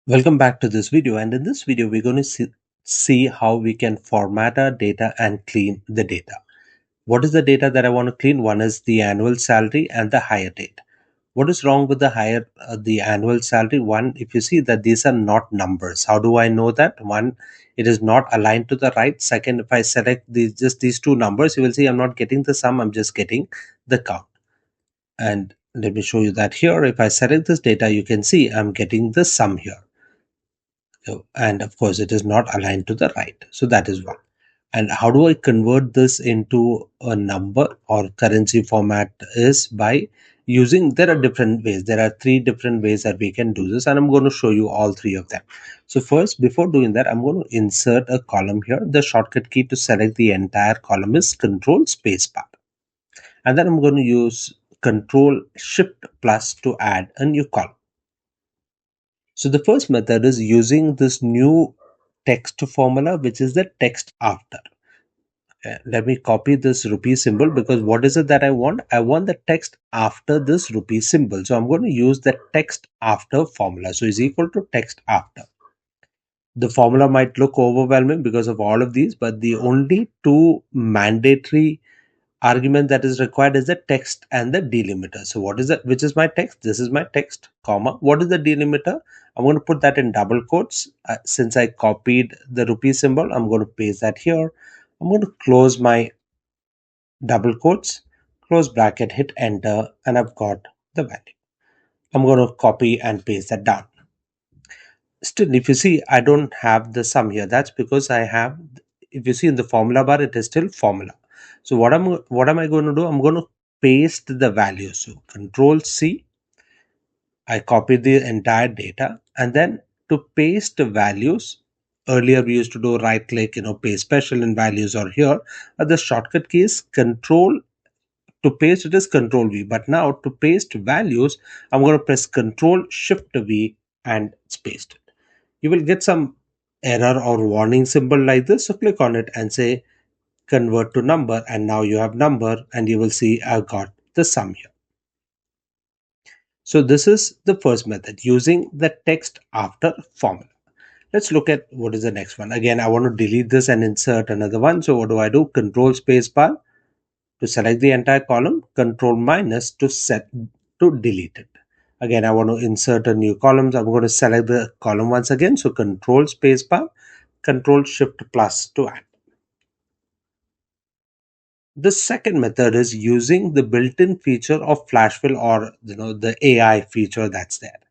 Welcome back to this video, and in this video we're going to see how we can format our data and clean the data. What is the data that I want to clean? One is the annual salary and the hire date. What is wrong with the annual salary? One, if you see that these are not numbers, how do I know that? One, it is not aligned to the right. Second, if I select just these two numbers, you will see I'm not getting the sum, I'm just getting the count. And let me show you that here. If I select this data, you can see I'm getting the sum here. And of course it is not aligned to the right, so that is one. And how do I convert this into a number or currency format is by using, there are different ways, there are three different ways that we can do this, and I'm going to show you all three of them. So first, before doing that, I'm going to insert a column here. The shortcut key to select the entire column is Control Spacebar, and then I'm going to use Control Shift plus to add a new column. So the first method is using this new text formula, which is the text after. Let me copy this rupee symbol, because what is it that I want? I want the text after this rupee symbol. So I'm going to use the text after formula. So is equal to text after. The formula might look overwhelming because of all of these, but the only two mandatory argument that is required is the text and the delimiter. So what is that? Which is my text? This is my text, comma. What is the delimiter? I'm going to put that in double quotes. Since I copied the rupee symbol, I'm going to paste that here. I'm going to close my double quotes, close bracket, hit enter, and I've got the value. I'm going to copy and paste that down. Still, if you see, I don't have the sum here. That's because I have, if you see in the formula bar, it is still formula. So what am I going to do? I'm going to paste the value. So Control C, I copy the entire data, and then to paste the values, earlier we used to do right click, paste special in values, or here the shortcut key is Control. To paste it is Control V, but now to paste values, I'm going to press Control Shift V and it's pasted. You will get some error or warning symbol like this, so click on it and say convert to number, and now you have number, and you will see I've got the sum here. So this is the first method, using the text after formula. Let's look at what is the next one. Again, I want to delete this and insert another one. So what do? Control space bar to select the entire column, Control minus to delete it. Again, I want to insert a new column. So I'm going to select the column once again. So Control space bar, Control Shift plus to add. The second method is using the built-in feature of flash fill, or the AI feature that's there.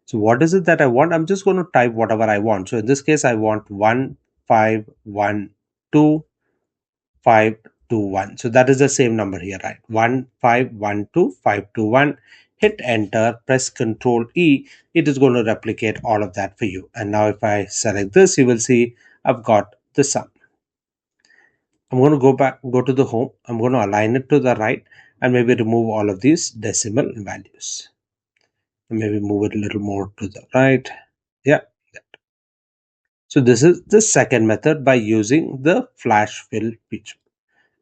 So what is it that I want? I'm just going to type whatever I want. So in this case, I want 1512521. So that is the same number here, right? 1512521. Hit enter, press Control E. It is going to replicate all of that for you. And now if I select this, you will see I've got the sum. I'm going to go to the home. I'm going to align it to the right and maybe remove all of these decimal values. Maybe move it a little more to the right. Yeah. So this is the second method by using the flash fill feature.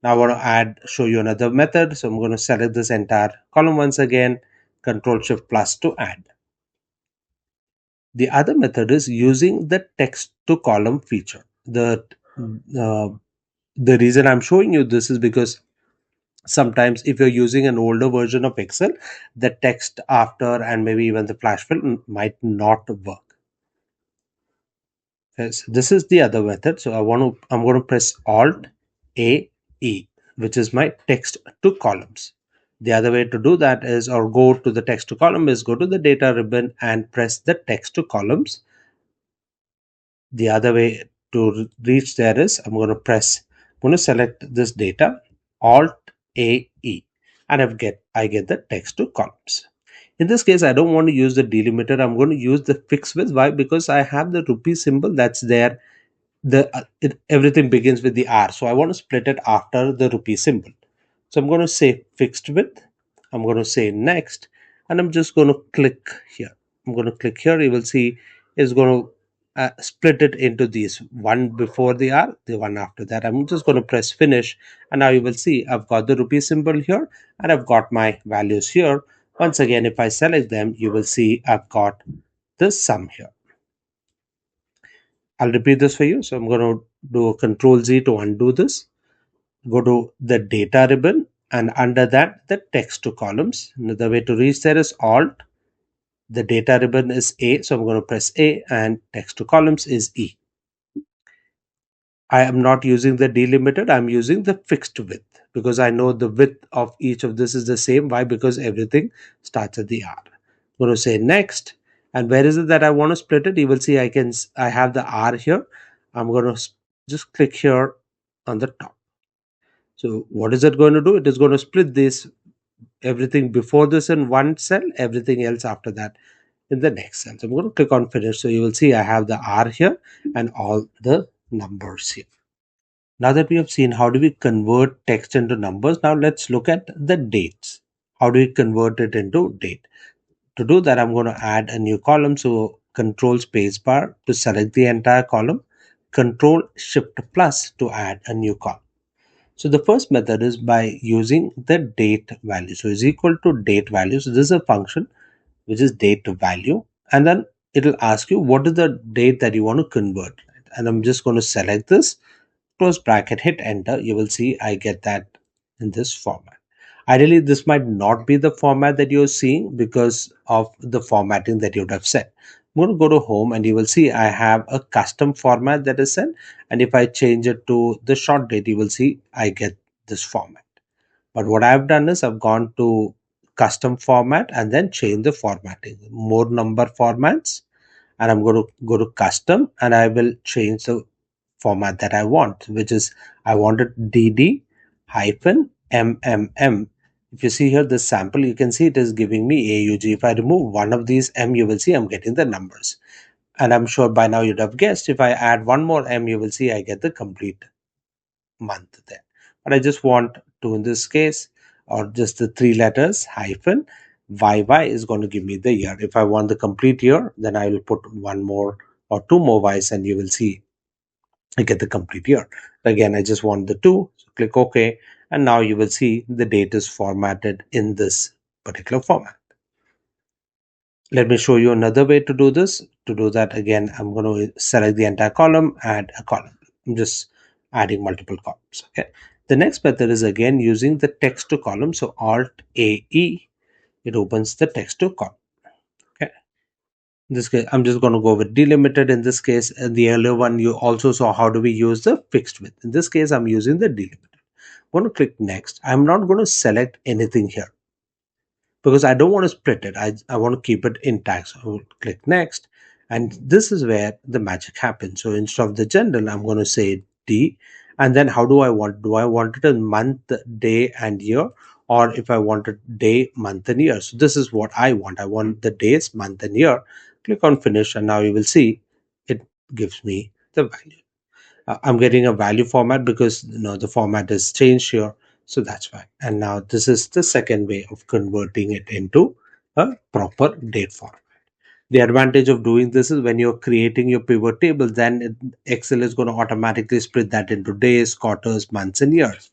Now I want to show you another method. So I'm going to select this entire column once again, Control Shift plus to add. The other method is using the text to column feature. The reason I'm showing you this is because sometimes if you're using an older version of Excel, the text after and maybe even the flash fill might not work. Yes, this is the other method. So I'm going to press Alt A E, which is my text to columns. The other way to do that is, or go to the text to column, is go to the data ribbon and press the text to columns. The other way to reach there is I'm going to select this data, Alt A E, and I get the text to columns. In this case, I don't want to use the delimiter. I'm going to use the fixed width. Why? Because I have the rupee symbol that's there. Everything begins with the R, so I want to split it after the rupee symbol. So I'm going to say fixed width. I'm going to say next, and I'm just going to click here. I'm going to click here. You will see it's going to split it into these, one before the R, the one after that. I'm just going to press finish, and now you will see I've got the rupee symbol here and I've got my values here. Once again, if I select them, you will see I've got the sum here. I'll repeat this for you. So I'm going to do a Control Z to undo this. Go to the data ribbon, and under that, the text to columns. Another way to reach there is Alt. The data ribbon is A, so I'm going to press A, and text to columns is E. I am not using the delimited, I'm using the fixed width because I know the width of each of this is the same. Why? Because everything starts at the R. I'm going to say next, and where is it that I want to split it? You will see I have the R here. I'm going to just click here on the top. So what is it going to do? It is going to split this everything before this in one cell, everything else after that in the next cell. So I'm going to click on finish. So you will see I have the R here and all the numbers here. Now that we have seen how do we convert text into numbers, now let's look at the dates. How do we convert it into date? To do that, I'm going to add a new column. So Control Spacebar to select the entire column, Control Shift Plus to add a new column. So the first method is by using the date value. So is equal to date value. So this is a function which is date to value, and then it'll ask you what is the date that you want to convert. And I'm just going to select this, close bracket, hit enter. You will see I get that in this format. Ideally, this might not be the format that you're seeing because of the formatting that you would have set. I'm going to go to home, and you will see I have a custom format that is set. And if I change it to the short date, you will see I get this format. But what I've done is I've gone to custom format and then change the formatting, more number formats, and I'm going to go to custom, and I will change the format that I want, which is I wanted DD hyphen MMM. If you see here this sample, you can see it is giving me AUG. If I remove one of these M, you will see I'm getting the numbers. And I'm sure by now you'd have guessed, if I add one more M, you will see I get the complete month there. But I just want to, in this case, or just the three letters hyphen YY is going to give me the year. If I want the complete year, then I will put one more or two more Y's, and you will see I get the complete year. Again, I just want the two, so click OK, and now you will see the date is formatted in this particular format. Let me show you another way to do this. To do that, again, I'm going to select the entire column, add a column. I'm just adding multiple columns. Okay. The next method is again using the text to column. So Alt AE, it opens the text to column. Okay. In this case, I'm just going to go with delimited. In this case, the earlier one, you also saw how do we use the fixed width. In this case, I'm using the delimited. I'm going to click next. I'm not going to select anything here because I don't want to split it. I want to keep it intact. So I will click next. And this is where the magic happens. So instead of the general, I'm going to say D. And then how do I want? Do I want it in month, day, and year? Or if I want it day, month, and year. So this is what I want. I want the days, month, and year. Click on finish, and now you will see it gives me the value. I'm getting a value format because the format is changed here, so that's why. And now this is the second way of converting it into a proper date format. The advantage of doing this is when you're creating your pivot table, then Excel is going to automatically split that into days, quarters, months, and years.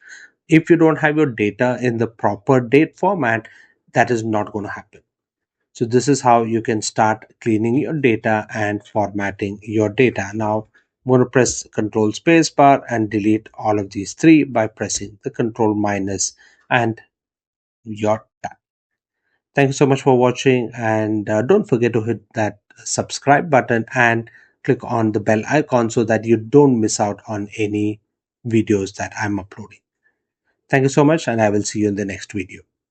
If you don't have your data in the proper date format, that is not going to happen. So this is how you can start cleaning your data and formatting your data. Now I'm going to press Control Spacebar and delete all of these three by pressing the Control minus and your tab. Thank you so much for watching, and don't forget to hit that subscribe button and click on the bell icon so that you don't miss out on any videos that I'm uploading. Thank you so much, and I will see you in the next video.